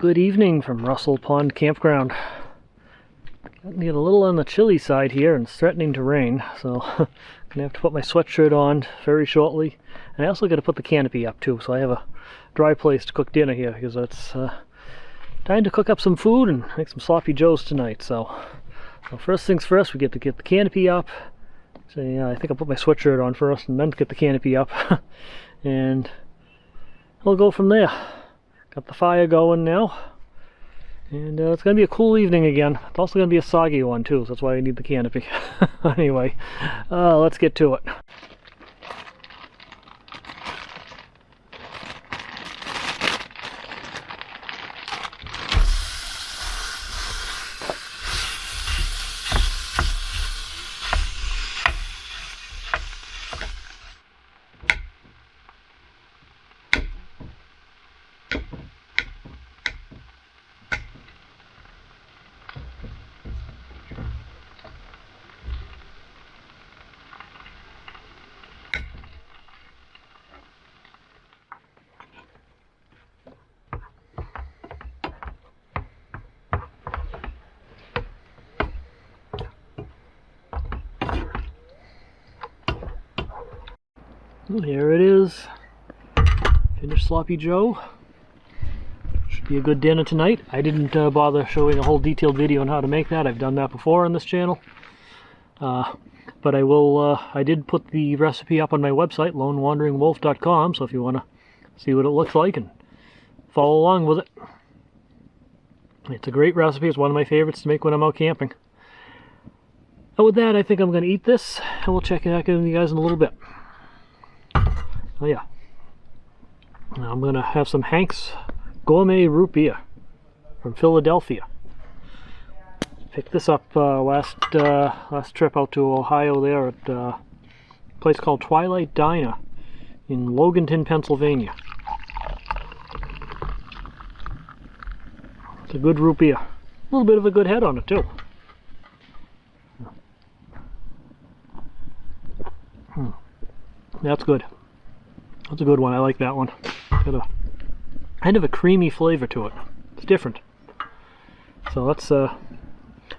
Good evening from Russell Pond Campground. Getting a little on the chilly side here and it's threatening to rain, so I'm gonna have to put my sweatshirt on very shortly. And I also got to put the canopy up too, so I have a dry place to cook dinner here because it's time to cook up some food and make some sloppy joes tonight. So first things first, we get the canopy up. So yeah, I think I'll put my sweatshirt on first and then get the canopy up, and we'll go from there. Got the fire going now, and it's going to be a cool evening again. It's also going to be a soggy one too, so that's why I need the canopy. Anyway, let's get to it. Well, here it is. Finished sloppy joe. Should be a good dinner tonight. I didn't bother showing a whole detailed video on how to make that. I've done that before on this channel. But I will. I did put the recipe up on my website, lonewanderingwolf.com, so if you want to see what it looks like and follow along with it. It's a great recipe. It's one of my favorites to make when I'm out camping. And with that, I think I'm going to eat this, and we'll check it out with you guys in a little bit. Oh yeah, now I'm going to have some Hank's Gourmet Root Beer from Philadelphia. Picked this up last trip out to Ohio there at a place called Twilight Diner in Loganton, Pennsylvania. It's a good root beer. A little bit of a good head on it too. That's good. That's a good one. I like that one. Got a kind of a creamy flavor to it. It's different. So that's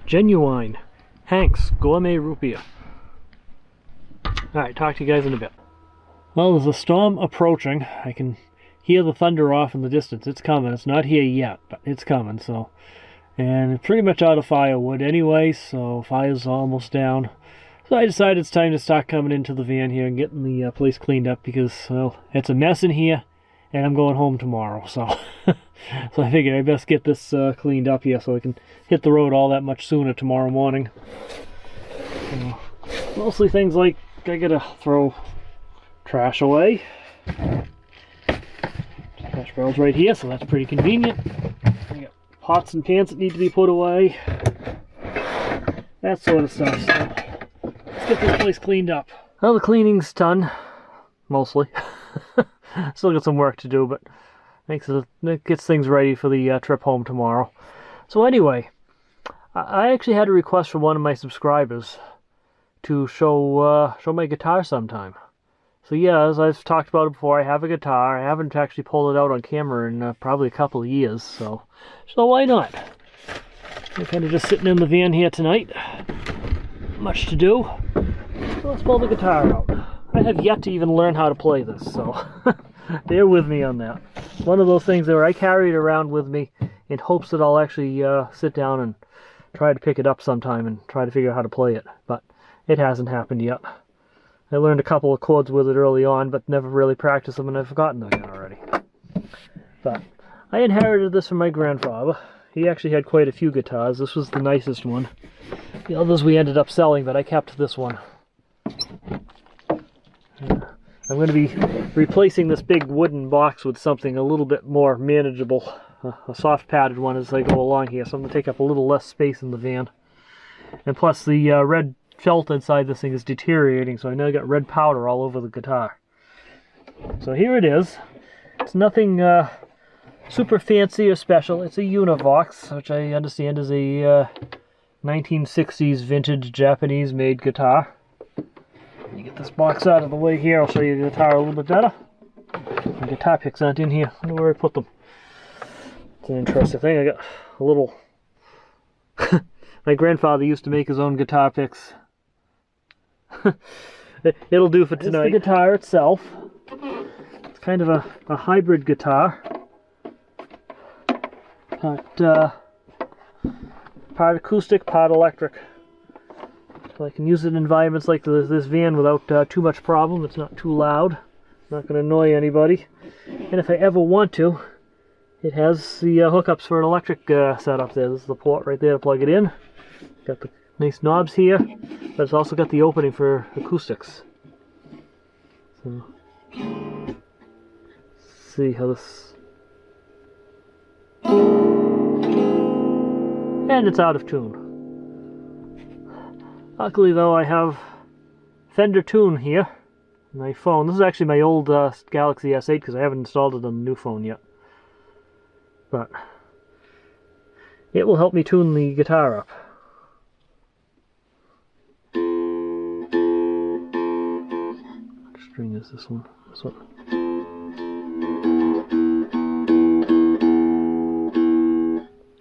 genuine Hank's Gourmet Root Beer. Alright, talk to you guys in a bit. Well, there's a storm approaching. I can hear the thunder off in the distance. It's coming. It's not here yet, but it's coming. So, and it's pretty much out of firewood anyway, so fire's almost down. So I decided it's time to start coming into the van here and getting the place cleaned up because, well, it's a mess in here and I'm going home tomorrow. So so I figured I best get this cleaned up here so I can hit the road all that much sooner tomorrow morning. Mostly things like I gotta throw trash away. Trash barrel's right here, so that's pretty convenient. I got pots and pans that need to be put away. That sort of stuff. So let's get this place cleaned up. Well, the cleaning's done, mostly. Still got some work to do, but it gets things ready for the trip home tomorrow. So anyway, I actually had a request from one of my subscribers to show my guitar sometime. So yeah, as I've talked about it before, I have a guitar. I haven't actually pulled it out on camera in probably a couple of years, so why not? I'm kind of just sitting in the van here tonight. Much to do. So let's pull the guitar out. I have yet to even learn how to play this, so bear with me on that. One of those things where I carry it around with me in hopes that I'll actually sit down and try to pick it up sometime and try to figure out how to play it, but it hasn't happened yet. I learned a couple of chords with it early on, but never really practiced them, and I've forgotten them again already. But I inherited this from my grandfather. He actually had quite a few guitars. This was the nicest one. The others we ended up selling, but I kept this one. I'm going to be replacing this big wooden box with something a little bit more manageable. A soft padded one as I go along here, so I'm going to take up a little less space in the van. And plus the red felt inside this thing is deteriorating, so I now got red powder all over the guitar. So here it is. It's nothing super fancy or special. It's a Univox, which I understand is a 1960s vintage Japanese-made guitar. You get this box out of the way here, I'll show you the guitar a little bit better. The guitar picks aren't in here. I wonder where I put them. It's an interesting thing. I got a little... My grandfather used to make his own guitar picks. It'll do for tonight. It's the guitar itself. It's kind of a hybrid guitar. Part acoustic, part electric. So I can use it in environments like this van without too much problem. It's not too loud. Not going to annoy anybody. And if I ever want to, it has the hookups for an electric setup there. This is the port right there to plug it in. Got the nice knobs here, but it's also got the opening for acoustics. So, let's see how this... And it's out of tune. Luckily though, I have Fender Tune here on my phone. This is actually my old Galaxy S8 because I haven't installed it on the new phone yet. But it will help me tune the guitar up. What string is this one? This one.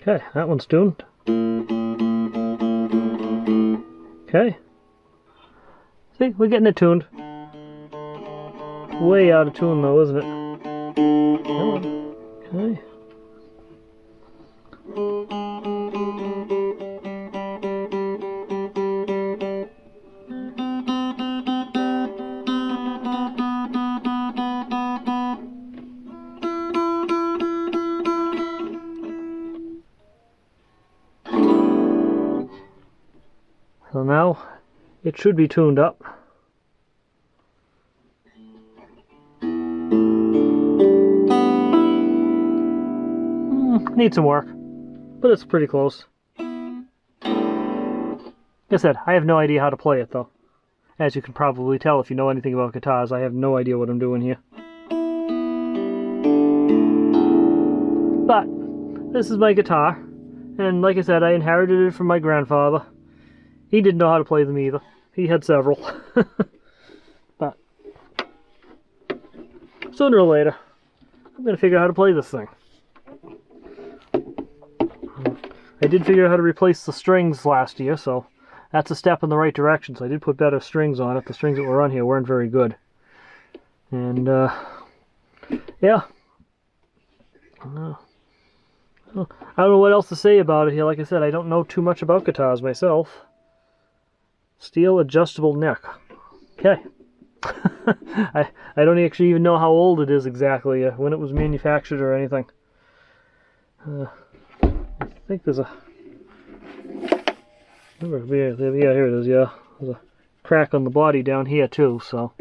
Okay, that one's tuned. Okay. See, we're getting it tuned. Way out of tune though, isn't it? Come on. Okay. So now it should be tuned up. Needs some work, but it's pretty close. Like I said, I have no idea how to play it though. As you can probably tell if you know anything about guitars, I have no idea what I'm doing here. But this is my guitar, and like I said, I inherited it from my grandfather. He didn't know how to play them either. He had several. But sooner or later, I'm going to figure out how to play this thing. I did figure out how to replace the strings last year, so that's a step in the right direction. So I did put better strings on it. The strings that were on here weren't very good. And, yeah. I don't know what else to say about it here. Like I said, I don't know too much about guitars myself. Steel adjustable neck. Okay. I don't actually even know how old it is exactly, when it was manufactured or anything. I think there's a... Yeah, here it is, yeah. There's a crack on the body down here too, so...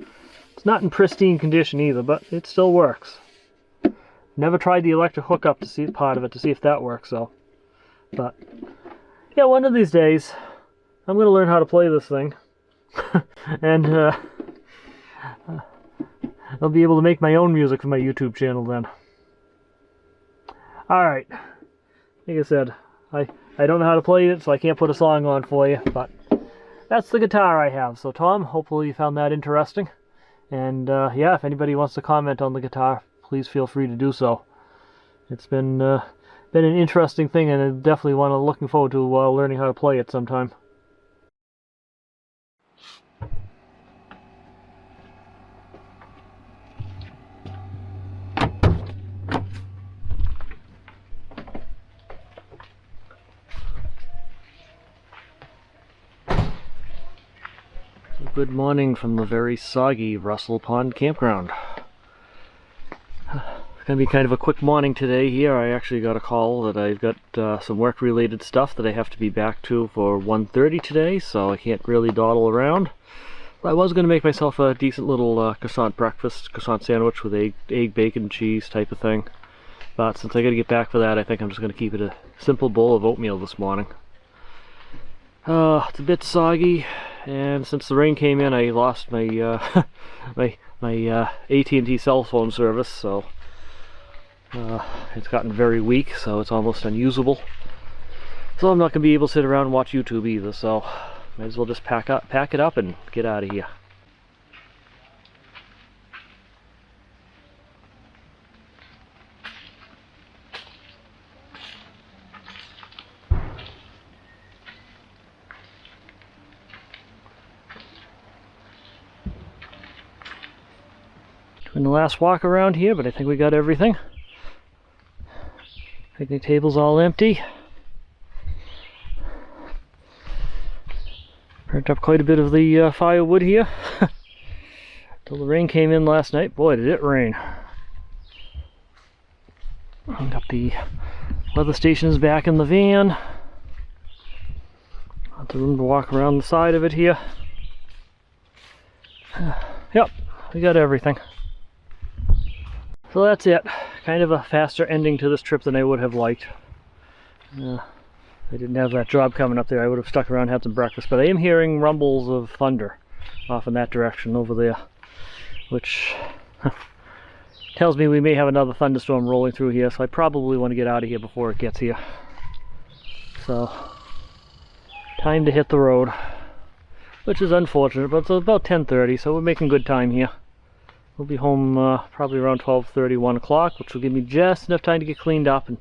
It's not in pristine condition either, but it still works. Never tried the electric hookup to see part of it to see if that works, though. But, yeah, one of these days, I'm going to learn how to play this thing. And, I'll be able to make my own music for my YouTube channel then. Alright. Like I said, I don't know how to play it, so I can't put a song on for you, but that's the guitar I have. So Tom, hopefully you found that interesting. And yeah, if anybody wants to comment on the guitar, please feel free to do so. It's been an interesting thing, and I definitely looking forward to learning how to play it sometime. Good morning from the very soggy Russell Pond Campground. It's going to be kind of a quick morning today here. I actually got a call that I've got some work related stuff that I have to be back to for 1:30 today, so I can't really dawdle around. But I was going to make myself a decent little croissant breakfast, croissant sandwich with egg, bacon, cheese type of thing. But since I got to get back for that, I think I'm just going to keep it a simple bowl of oatmeal this morning. It's a bit soggy, and since the rain came in, I lost my my AT&T cell phone service, so it's gotten very weak, so it's almost unusable. So I'm not going to be able to sit around and watch YouTube either, so might as well just pack it up and get out of here. Doing the last walk around here, but I think we got everything. Picnic table's all empty. Burnt up quite a bit of the firewood here. Till the rain came in last night. Boy, did it rain. Got the weather stations back in the van. Lots of room to walk around the side of it here. Yep, we got everything. So that's it. Kind of a faster ending to this trip than I would have liked. I didn't have that job coming up there. I would have stuck around and had some breakfast, but I am hearing rumbles of thunder off in that direction over there, which tells me we may have another thunderstorm rolling through here, so I probably want to get out of here before it gets here. So, time to hit the road, which is unfortunate, but it's about 10:30, so we're making good time here. We'll be home probably around 12:30, 1 o'clock, which will give me just enough time to get cleaned up and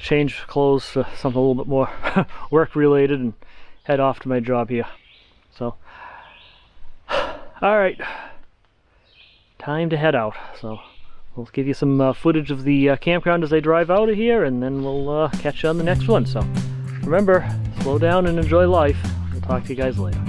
change clothes to something a little bit more work related and head off to my job here. So, alright, time to head out. So we'll give you some footage of the campground as I drive out of here, and then we'll catch you on the next one. So remember, slow down and enjoy life. We'll talk to you guys later.